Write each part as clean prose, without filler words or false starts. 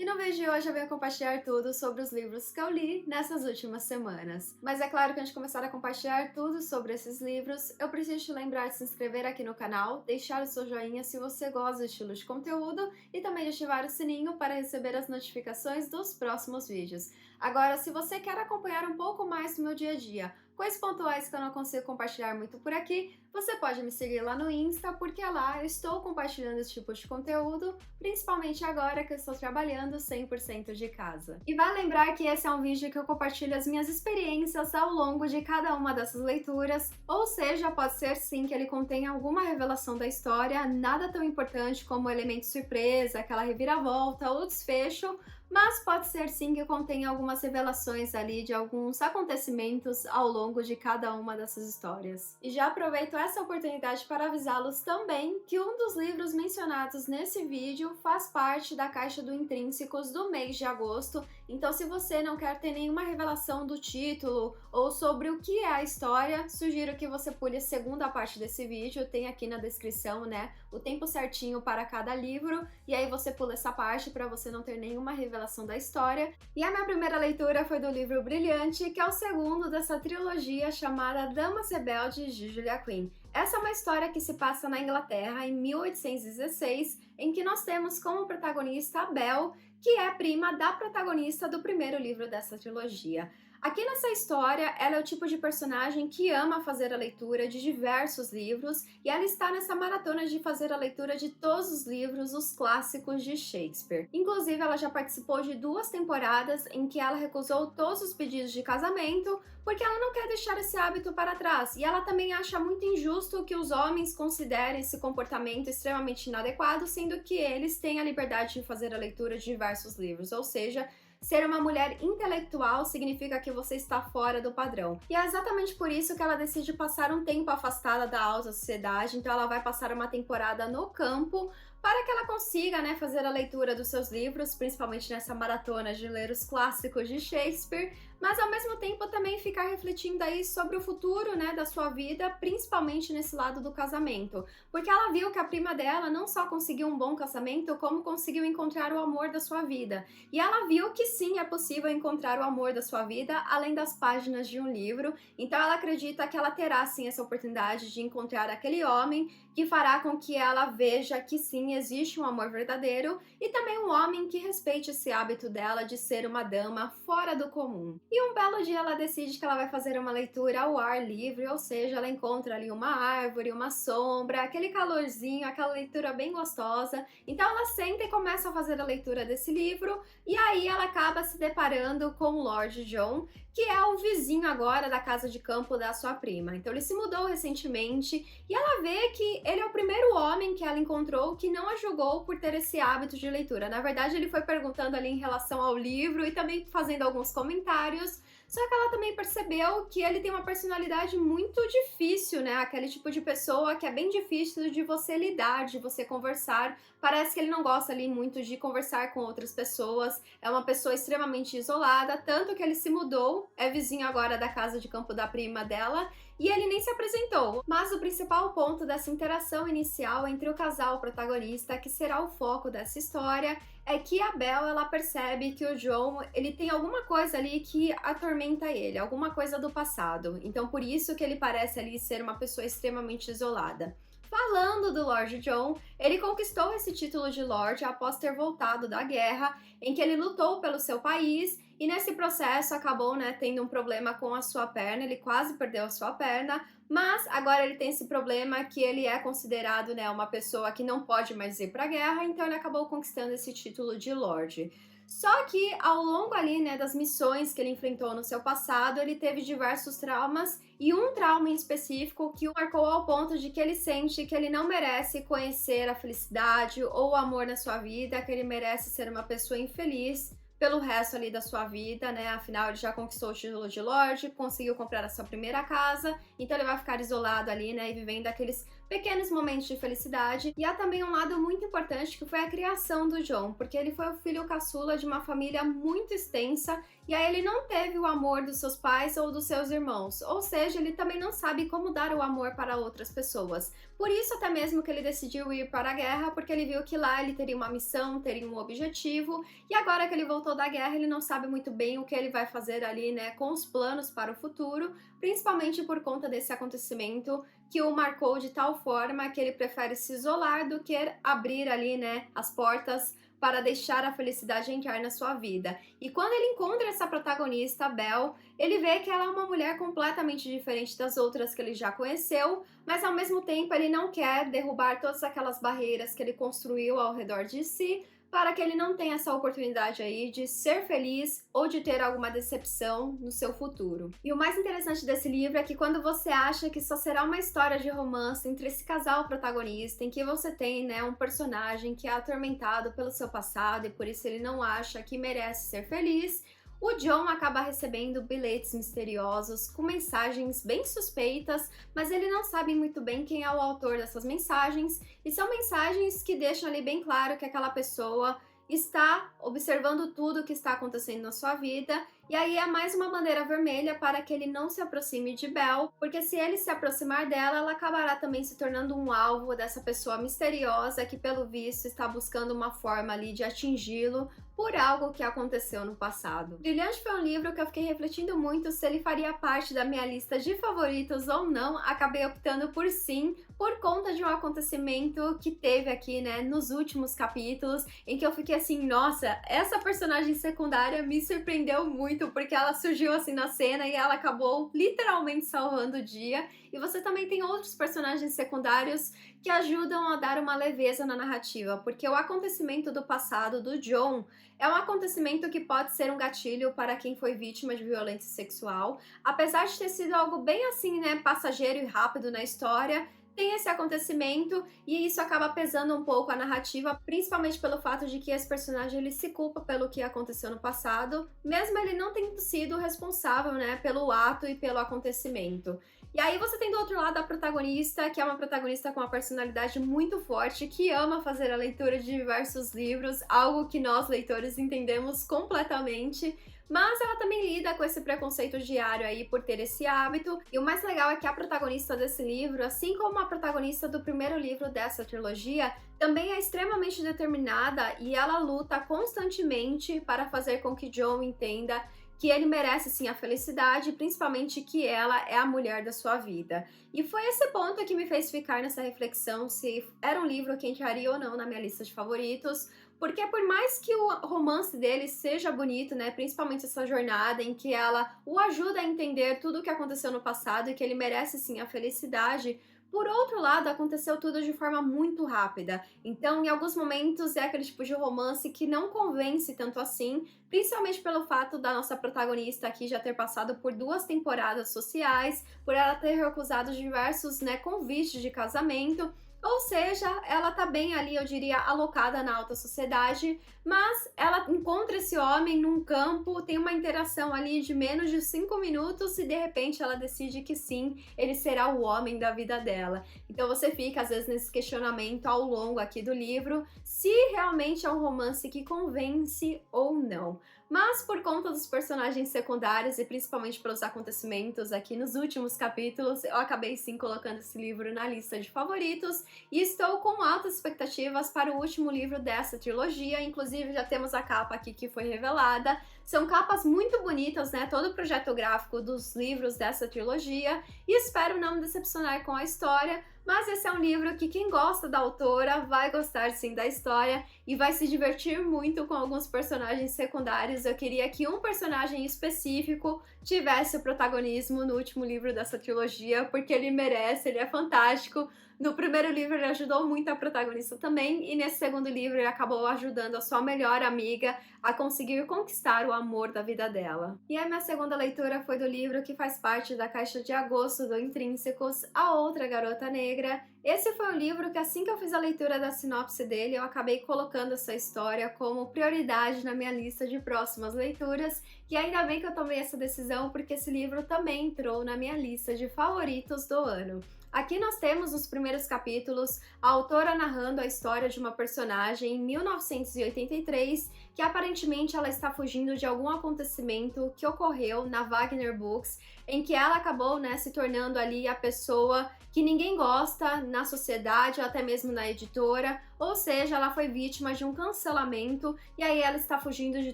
E no vídeo de hoje eu venho compartilhar tudo sobre os livros que eu li nessas últimas semanas. Mas é claro que antes de começar a compartilhar tudo sobre esses livros, eu preciso te lembrar de se inscrever aqui no canal, deixar o seu joinha se você gosta desse estilo de conteúdo e também de ativar o sininho para receber as notificações dos próximos vídeos. Agora, se você quer acompanhar um pouco mais do meu dia a dia, coisas pontuais que eu não consigo compartilhar muito por aqui, você pode me seguir lá no Insta, porque lá eu estou compartilhando esse tipo de conteúdo, principalmente agora que eu estou trabalhando 100% de casa. E vale lembrar que esse é um vídeo que eu compartilho as minhas experiências ao longo de cada uma dessas leituras, ou seja, pode ser sim que ele contenha alguma revelação da história, nada tão importante como o elemento surpresa, aquela reviravolta ou desfecho, mas pode ser sim que contenha algumas revelações ali de alguns acontecimentos ao longo de cada uma dessas histórias. E já aproveito essa oportunidade para avisá-los também que um dos livros mencionados nesse vídeo faz parte da caixa do Intrínsecos do mês de agosto, então se você não quer ter nenhuma revelação do título ou sobre o que é a história, sugiro que você pule a segunda parte desse vídeo, tem aqui na descrição, né, o tempo certinho para cada livro, e aí você pula essa parte para você não ter nenhuma revelação da história. E a minha primeira leitura foi do livro Brilhante, que é o segundo dessa trilogia chamada Damas Rebeldes de Julia Quinn. Essa é uma história que se passa na Inglaterra em 1816, em que nós temos como protagonista a Belle, que é prima da protagonista do primeiro livro dessa trilogia. Aqui nessa história, ela é o tipo de personagem que ama fazer a leitura de diversos livros e ela está nessa maratona de fazer a leitura de todos os livros, os clássicos de Shakespeare. Inclusive, ela já participou de 2 temporadas em que ela recusou todos os pedidos de casamento porque ela não quer deixar esse hábito para trás e ela também acha muito injusto que os homens considerem esse comportamento extremamente inadequado, sendo que eles têm a liberdade de fazer a leitura de diversos livros, ou seja, ser uma mulher intelectual significa que você está fora do padrão. E é exatamente por isso que ela decide passar um tempo afastada da alta sociedade, então ela vai passar uma temporada no campo para que ela consiga, né, fazer a leitura dos seus livros, principalmente nessa maratona de ler os clássicos de Shakespeare, mas ao mesmo tempo também ficar refletindo aí sobre o futuro, né, da sua vida, principalmente nesse lado do casamento, porque ela viu que a prima dela não só conseguiu um bom casamento, como conseguiu encontrar o amor da sua vida. E ela viu que sim, é possível encontrar o amor da sua vida além das páginas de um livro, então ela acredita que ela terá sim essa oportunidade de encontrar aquele homem que fará com que ela veja que sim, existe um amor verdadeiro e também um homem que respeite esse hábito dela de ser uma dama fora do comum. E um belo dia ela decide que ela vai fazer uma leitura ao ar livre, ou seja, ela encontra ali uma árvore, uma sombra, aquele calorzinho, aquela leitura bem gostosa. Então ela senta e começa a fazer a leitura desse livro e aí ela acaba se deparando com o Lord John, que é o vizinho agora da casa de campo da sua prima. Então ele se mudou recentemente e ela vê que ele é o primeiro homem que ela encontrou que não a julgou por ter esse hábito de leitura. Na verdade, ele foi perguntando ali em relação ao livro e também fazendo alguns comentários, só que ela também percebeu que ele tem uma personalidade muito difícil, né? Aquele tipo de pessoa que é bem difícil de você lidar, de você conversar. Parece que ele não gosta ali muito de conversar com outras pessoas, é uma pessoa extremamente isolada, tanto que ele se mudou, é vizinho agora da casa de campo da prima dela, e ele nem se apresentou. Mas o principal ponto dessa interação inicial entre o casal protagonista, que será o foco dessa história, é que a Belle, ela percebe que o John, ele tem alguma coisa ali que atormenta ele, alguma coisa do passado. Então por isso que ele parece ali ser uma pessoa extremamente isolada. Falando do Lord John, ele conquistou esse título de Lord após ter voltado da guerra, em que ele lutou pelo seu país e nesse processo acabou, né, tendo um problema com a sua perna, ele quase perdeu a sua perna, mas agora ele tem esse problema que ele é considerado, né, uma pessoa que não pode mais ir para a guerra, então ele acabou conquistando esse título de Lord. Só que ao longo ali, né, das missões que ele enfrentou no seu passado, ele teve diversos traumas e um trauma em específico que o marcou ao ponto de que ele sente que ele não merece conhecer a felicidade ou o amor na sua vida, que ele merece ser uma pessoa infeliz pelo resto ali da sua vida, né? Afinal, ele já conquistou o título de Lorde, conseguiu comprar a sua primeira casa, então ele vai ficar isolado ali, né? E vivendo aqueles pequenos momentos de felicidade, e há também um lado muito importante que foi a criação do John, porque ele foi o filho caçula de uma família muito extensa, e aí ele não teve o amor dos seus pais ou dos seus irmãos, ou seja, ele também não sabe como dar o amor para outras pessoas. Por isso até mesmo que ele decidiu ir para a guerra, porque ele viu que lá ele teria uma missão, teria um objetivo, e agora que ele voltou da guerra, ele não sabe muito bem o que ele vai fazer ali, né, com os planos para o futuro, principalmente por conta desse acontecimento que o marcou de tal forma que ele prefere se isolar do que abrir ali, né, as portas para deixar a felicidade entrar na sua vida. E quando ele encontra essa protagonista, a Belle, ele vê que ela é uma mulher completamente diferente das outras que ele já conheceu, mas ao mesmo tempo ele não quer derrubar todas aquelas barreiras que ele construiu ao redor de si, para que ele não tenha essa oportunidade aí de ser feliz ou de ter alguma decepção no seu futuro. E o mais interessante desse livro é que quando você acha que só será uma história de romance entre esse casal protagonista, em que você tem, né, um personagem que é atormentado pelo seu passado e por isso ele não acha que merece ser feliz, o John acaba recebendo bilhetes misteriosos com mensagens bem suspeitas, mas ele não sabe muito bem quem é o autor dessas mensagens, e são mensagens que deixam ali bem claro que aquela pessoa está observando tudo o que está acontecendo na sua vida, e aí é mais uma bandeira vermelha para que ele não se aproxime de Belle, porque se ele se aproximar dela, ela acabará também se tornando um alvo dessa pessoa misteriosa que, pelo visto, está buscando uma forma ali de atingi-lo por algo que aconteceu no passado. Brilhante foi um livro que eu fiquei refletindo muito se ele faria parte da minha lista de favoritos ou não. Acabei optando por sim, por conta de um acontecimento que teve aqui, né, nos últimos capítulos, em que eu fiquei assim, nossa, essa personagem secundária me surpreendeu muito, porque ela surgiu assim na cena e ela acabou literalmente salvando o dia. E você também tem outros personagens secundários que ajudam a dar uma leveza na narrativa, porque o acontecimento do passado do John é um acontecimento que pode ser um gatilho para quem foi vítima de violência sexual. Apesar de ter sido algo bem assim, né, passageiro e rápido na história, tem esse acontecimento e isso acaba pesando um pouco a narrativa, principalmente pelo fato de que esse personagem ele se culpa pelo que aconteceu no passado, mesmo ele não tendo sido responsável, né, pelo ato e pelo acontecimento. E aí você tem do outro lado a protagonista, que é uma protagonista com uma personalidade muito forte, que ama fazer a leitura de diversos livros, algo que nós leitores entendemos completamente. Mas ela também lida com esse preconceito diário aí por ter esse hábito. E o mais legal é que a protagonista desse livro, assim como a protagonista do primeiro livro dessa trilogia, também é extremamente determinada e ela luta constantemente para fazer com que John entenda que ele merece sim a felicidade, principalmente que ela é a mulher da sua vida. E foi esse ponto que me fez ficar nessa reflexão se era um livro que entraria ou não na minha lista de favoritos, porque por mais que o romance dele seja bonito, né, principalmente essa jornada em que ela o ajuda a entender tudo o que aconteceu no passado e que ele merece sim a felicidade, por outro lado, aconteceu tudo de forma muito rápida. Então, em alguns momentos, é aquele tipo de romance que não convence tanto assim, principalmente pelo fato da nossa protagonista aqui já ter passado por 2 temporadas sociais, por ela ter recusado diversos, né, convites de casamento. Ou seja, ela tá bem ali, eu diria, alocada na alta sociedade, mas ela encontra esse homem num campo, tem uma interação ali de menos de 5 minutos e de repente ela decide que sim, ele será o homem da vida dela. Então você fica às vezes nesse questionamento ao longo aqui do livro, se realmente é um romance que convence ou não. Mas por conta dos personagens secundários e principalmente pelos acontecimentos aqui nos últimos capítulos, eu acabei sim colocando esse livro na lista de favoritos e estou com altas expectativas para o último livro dessa trilogia. Inclusive já temos a capa aqui que foi revelada. São capas muito bonitas, né? Todo o projeto gráfico dos livros dessa trilogia e espero não me decepcionar com a história. Mas esse é um livro que quem gosta da autora vai gostar sim da história e vai se divertir muito com alguns personagens secundários. Eu queria que um personagem específico tivesse o protagonismo no último livro dessa trilogia, porque ele merece, ele é fantástico. No primeiro livro ele ajudou muito a protagonista também, e nesse segundo livro ele acabou ajudando a sua melhor amiga a conseguir conquistar o amor da vida dela. E a minha segunda leitura foi do livro que faz parte da caixa de agosto do Intrínsecos, A Outra Garota Negra. Esse foi um livro que assim que eu fiz a leitura da sinopse dele, eu acabei colocando essa história como prioridade na minha lista de próximas leituras, e ainda bem que eu tomei essa decisão porque esse livro também entrou na minha lista de favoritos do ano. Aqui nós temos nos primeiros capítulos a autora narrando a história de uma personagem em 1983 que aparentemente ela está fugindo de algum acontecimento que ocorreu na Wagner Books, em que ela acabou, se tornando ali a pessoa que ninguém gosta na sociedade ou até mesmo na editora, ou seja, ela foi vítima de um cancelamento e aí ela está fugindo de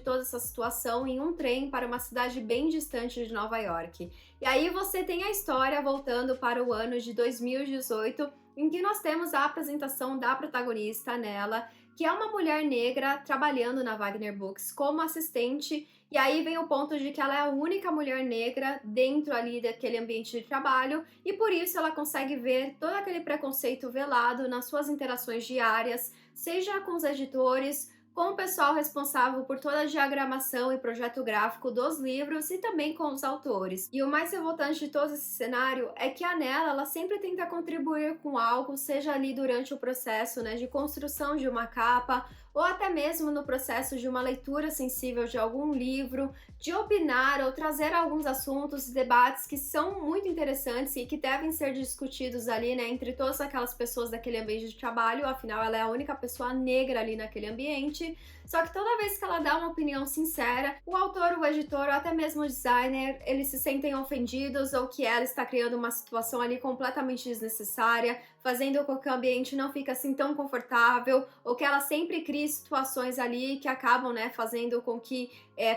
toda essa situação em um trem para uma cidade bem distante de Nova York. E aí você tem a história voltando para o ano de 2018, em que nós temos a apresentação da protagonista nela, que é uma mulher negra trabalhando na Wagner Books como assistente, e aí vem o ponto de que ela é a única mulher negra dentro ali daquele ambiente de trabalho, e por isso ela consegue ver todo aquele preconceito velado nas suas interações diárias, seja com os editores, com o pessoal responsável por toda a diagramação e projeto gráfico dos livros e também com os autores. E o mais revoltante de todo esse cenário é que a Nella, ela sempre tenta contribuir com algo, seja ali durante o processo, de construção de uma capa, ou até mesmo no processo de uma leitura sensível de algum livro, de opinar ou trazer alguns assuntos e debates que são muito interessantes e que devem ser discutidos ali, entre todas aquelas pessoas daquele ambiente de trabalho, afinal ela é a única pessoa negra ali naquele ambiente. Só que toda vez que ela dá uma opinião sincera, o autor, o editor ou até mesmo o designer, eles se sentem ofendidos ou que ela está criando uma situação ali completamente desnecessária, fazendo com que o ambiente não fique assim tão confortável, ou que ela sempre crie situações ali que acabam, fazendo com que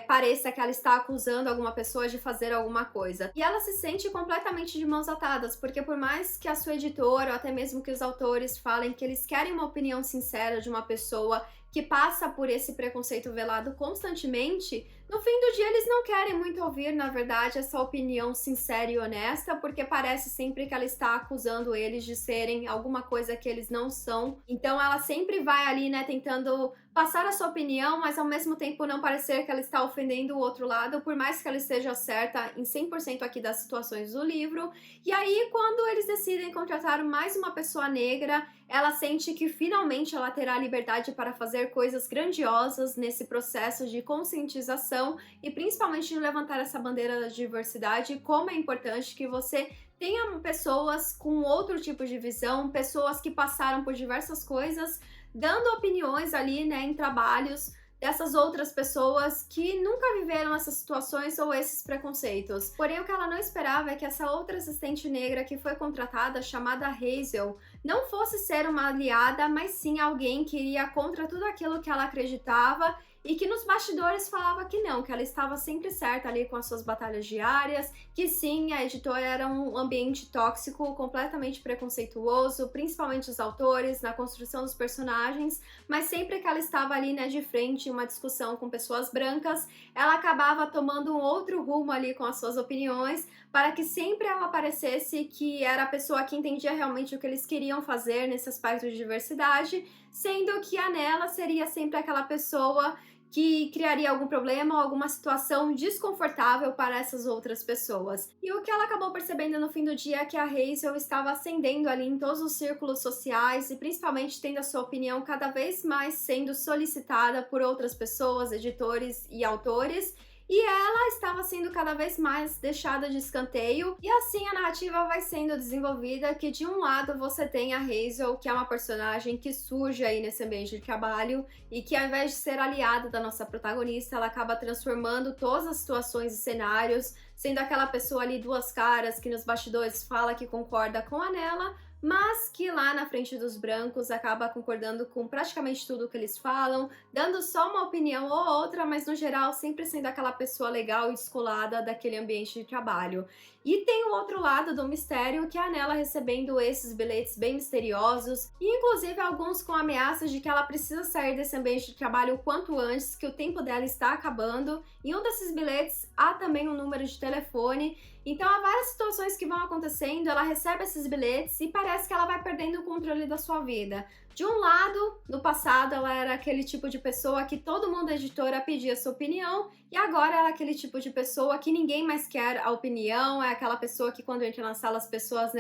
pareça que ela está acusando alguma pessoa de fazer alguma coisa. E ela se sente completamente de mãos atadas, porque por mais que a sua editora ou até mesmo que os autores falem que eles querem uma opinião sincera de uma pessoa que passa por esse preconceito velado constantemente, no fim do dia eles não querem muito ouvir, na verdade, essa opinião sincera e honesta, porque parece sempre que ela está acusando eles de serem alguma coisa que eles não são. Então ela sempre vai ali, tentando passar a sua opinião, mas ao mesmo tempo não parecer que ela está ofendendo o outro lado, por mais que ela esteja certa em 100% aqui das situações do livro. E aí, quando eles decidem contratar mais uma pessoa negra, ela sente que finalmente ela terá liberdade para fazer coisas grandiosas nesse processo de conscientização e principalmente de levantar essa bandeira da diversidade, como é importante que você tenha pessoas com outro tipo de visão, pessoas que passaram por diversas coisas, dando opiniões ali, em trabalhos dessas outras pessoas que nunca viveram essas situações ou esses preconceitos. Porém, o que ela não esperava é que essa outra assistente negra que foi contratada, chamada Hazel, não fosse ser uma aliada, mas sim alguém que iria contra tudo aquilo que ela acreditava e que nos bastidores falava que não, que ela estava sempre certa ali com as suas batalhas diárias, que sim, a editora era um ambiente tóxico, completamente preconceituoso, principalmente os autores, na construção dos personagens, mas sempre que ela estava ali, de frente em uma discussão com pessoas brancas, ela acabava tomando um outro rumo ali com as suas opiniões, para que sempre ela parecesse que era a pessoa que entendia realmente o que eles queriam fazer nesse aspecto de diversidade, sendo que a Nella seria sempre aquela pessoa que criaria algum problema ou alguma situação desconfortável para essas outras pessoas. E o que ela acabou percebendo no fim do dia é que a Hazel estava ascendendo ali em todos os círculos sociais e principalmente tendo a sua opinião cada vez mais sendo solicitada por outras pessoas, editores e autores, e ela estava sendo cada vez mais deixada de escanteio, e assim a narrativa vai sendo desenvolvida, que de um lado você tem a Hazel, que é uma personagem que surge aí nesse ambiente de trabalho, e que ao invés de ser aliada da nossa protagonista, ela acaba transformando todas as situações e cenários, sendo aquela pessoa ali duas caras, que nos bastidores fala que concorda com a Nella, mas que lá na frente dos brancos acaba concordando com praticamente tudo que eles falam, dando só uma opinião ou outra, mas no geral sempre sendo aquela pessoa legal e descolada daquele ambiente de trabalho. E tem o outro lado do mistério, que é a Nella recebendo esses bilhetes bem misteriosos, e inclusive alguns com ameaças de que ela precisa sair desse ambiente de trabalho o quanto antes, que o tempo dela está acabando. Em um desses bilhetes há também um número de telefone, então há várias situações que vão acontecendo, ela recebe esses bilhetes e parece que ela vai perdendo o controle da sua vida. De um lado, no passado ela era aquele tipo de pessoa que todo mundo da editora pedia sua opinião, e agora ela é aquele tipo de pessoa que ninguém mais quer a opinião, é aquela pessoa que quando entra na sala as pessoas,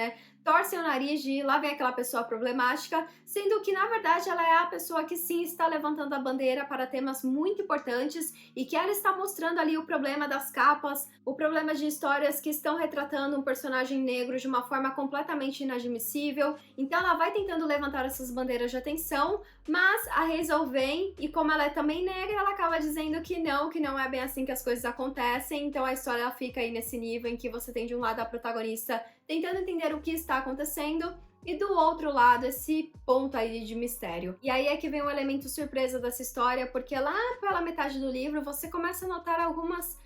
torcem o nariz de lá vem aquela pessoa problemática, sendo que na verdade ela é a pessoa que sim está levantando a bandeira para temas muito importantes e que ela está mostrando ali o problema das capas, o problema de histórias que estão retratando um personagem negro de uma forma completamente inadmissível. Então ela vai tentando levantar essas bandeiras de atenção, mas a Hazel vem e como ela é também negra, ela acaba dizendo que não é bem assim que as coisas acontecem. Então a história ela fica aí nesse nível em que você tem de um lado a protagonista tentando entender o que está acontecendo e do outro lado esse ponto aí de mistério. E aí é que vem o elemento surpresa dessa história, porque lá pela metade do livro você começa a notar algumas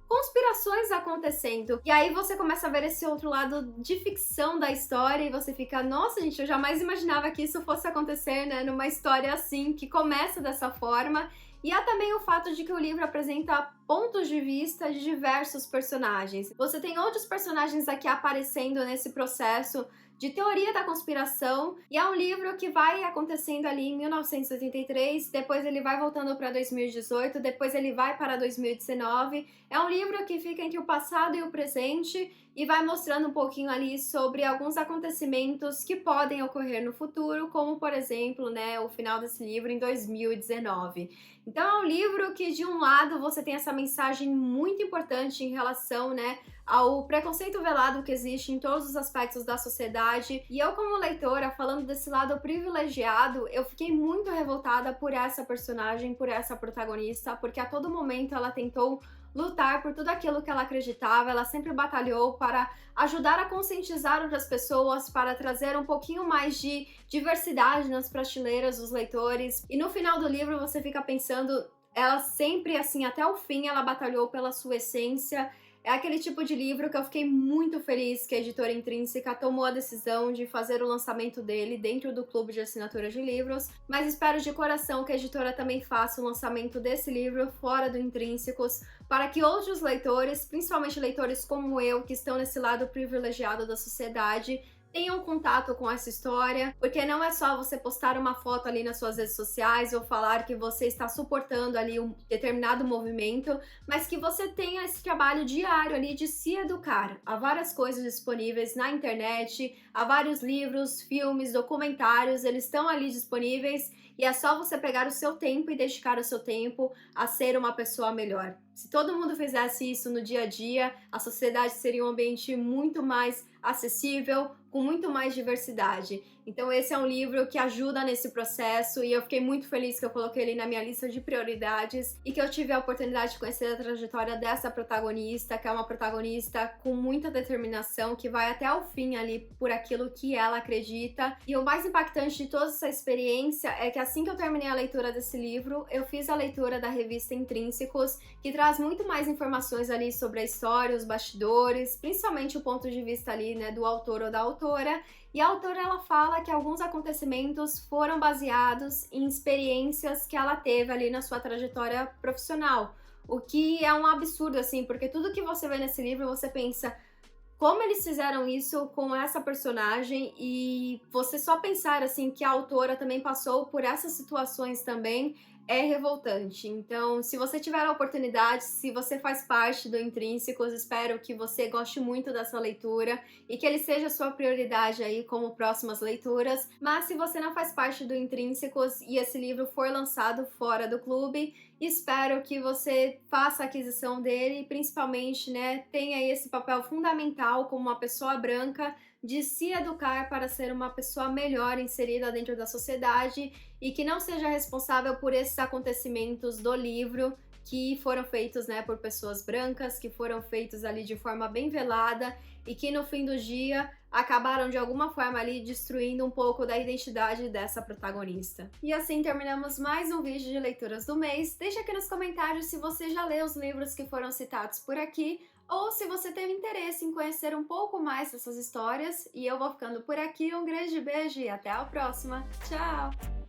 conspirações acontecendo. E aí você começa a ver esse outro lado de ficção da história e você fica, nossa, gente, eu jamais imaginava que isso fosse acontecer, né, numa história assim, que começa dessa forma. E há também o fato de que o livro apresenta pontos de vista de diversos personagens. Você tem outros personagens aqui aparecendo nesse processo de teoria da conspiração, e é um livro que vai acontecendo ali em 1983, depois ele vai voltando para 2018, depois ele vai para 2019. É um livro que fica entre o passado e o presente e vai mostrando um pouquinho ali sobre alguns acontecimentos que podem ocorrer no futuro, como por exemplo, né, o final desse livro em 2019. Então é um livro que de um lado você tem essa mensagem muito importante em relação, né, ao preconceito velado que existe em todos os aspectos da sociedade. E eu, como leitora, falando desse lado privilegiado, eu fiquei muito revoltada por essa personagem, por essa protagonista, porque a todo momento ela tentou lutar por tudo aquilo que ela acreditava, ela sempre batalhou para ajudar a conscientizar outras pessoas, para trazer um pouquinho mais de diversidade nas prateleiras dos leitores. E no final do livro você fica pensando, ela sempre, assim, até o fim, ela batalhou pela sua essência. É aquele tipo de livro que eu fiquei muito feliz que a editora Intrínseca tomou a decisão de fazer o lançamento dele dentro do clube de assinatura de livros, mas espero de coração que a editora também faça o lançamento desse livro fora do Intrínsecos, para que outros leitores, principalmente leitores como eu, que estão nesse lado privilegiado da sociedade, tenham contato com essa história, porque não é só você postar uma foto ali nas suas redes sociais ou falar que você está suportando ali um determinado movimento, mas que você tenha esse trabalho diário ali de se educar. Há várias coisas disponíveis na internet, há vários livros, filmes, documentários, eles estão ali disponíveis e é só você pegar o seu tempo e dedicar o seu tempo a ser uma pessoa melhor. Se todo mundo fizesse isso no dia a dia, a sociedade seria um ambiente muito mais acessível, com muito mais diversidade. Então esse é um livro que ajuda nesse processo e eu fiquei muito feliz que eu coloquei ele na minha lista de prioridades e que eu tive a oportunidade de conhecer a trajetória dessa protagonista, que é uma protagonista com muita determinação, que vai até o fim ali por aquilo que ela acredita. E o mais impactante de toda essa experiência é que assim que eu terminei a leitura desse livro, eu fiz a leitura da revista Intrínsecos, que traz muito mais informações ali sobre a história, os bastidores, principalmente o ponto de vista ali, né, do autor ou da autora. E a autora, ela fala que alguns acontecimentos foram baseados em experiências que ela teve ali na sua trajetória profissional, o que é um absurdo, assim, porque tudo que você vê nesse livro, você pensa como eles fizeram isso com essa personagem, e você só pensar, assim, que a autora também passou por essas situações também, é revoltante. Então, se você tiver a oportunidade, se você faz parte do Intrínsecos, espero que você goste muito dessa leitura e que ele seja sua prioridade aí como próximas leituras. Mas se você não faz parte do Intrínsecos e esse livro for lançado fora do clube, espero que você faça a aquisição dele e principalmente, né, tenha esse papel fundamental como uma pessoa branca de se educar para ser uma pessoa melhor inserida dentro da sociedade e que não seja responsável por esses acontecimentos do livro que foram feitos, né, por pessoas brancas, que foram feitos ali de forma bem velada e que no fim do dia acabaram de alguma forma ali destruindo um pouco da identidade dessa protagonista. E assim terminamos mais um vídeo de leituras do mês. Deixa aqui nos comentários se você já leu os livros que foram citados por aqui ou se você teve interesse em conhecer um pouco mais dessas histórias. E eu vou ficando por aqui. Um grande beijo e até a próxima. Tchau!